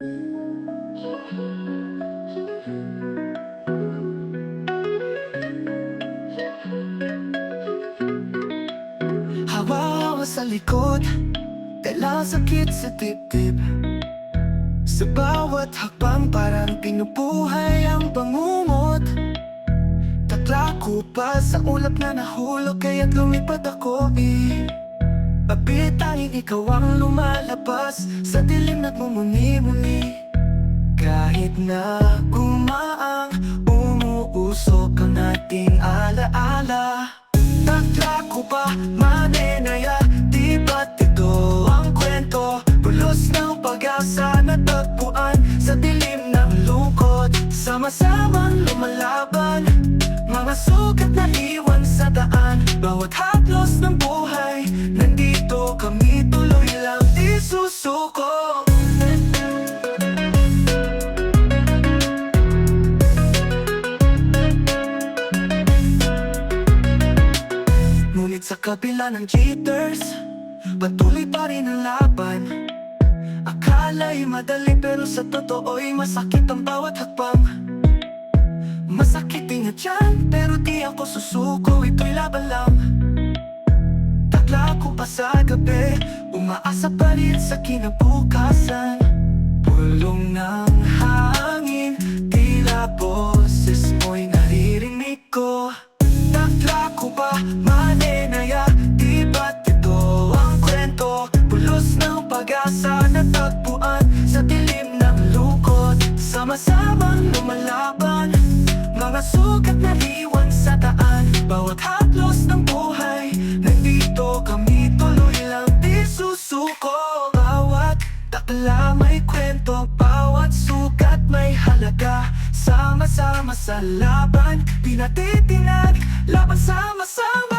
Hawawa sa likod, tela sakit sa dibdib. Sa bawat hakbang parang pinubuhay ang bangungot. Takla ko pa sa ulap na nahulog, kaya't lumipad ako Papit tanging ikaw ang lumalabas sa dilim at mumuni-muni. Kahit na gumaang umuusok ang ating alaala. Takla ko pa, manenaya, di ba't ito ang kwento? Bulos ng pag-asa na tagpuan sa dilim ng lungkot. Sama-samang lumalaban, mga sugat na iwan sa daan. Bawat haplos ng buhay, nandito kami, tuloy lang di susuko. Ngunit sa kabila ng jitters, patuloy pa rin ang laban. Akala'y madali pero sa totoo'y masakit ang bawat hakbang. Masakit din nga dyan, pero di ako susuko, ito'y laban lang. Takla ko pa sa gabi, umaasa pa rin sa kinabukasan. Pulong ng hangin, tila boses mo'y naririnig ko. Takla ko pa, manenaya, di ba't ito ang kwento? Pulos ng pag-asa na tagpuan sa dilim ng lungkot. Sama-samang lumalaban, mga sugat na iwan sa daan. Bawat haplos ng buhay, nandito kami, tuloy lang di susuko. Bawat takla may kwento, bawat sugat may halaga. Sama-sama sa laban, pinatitinag, laban sama-sama.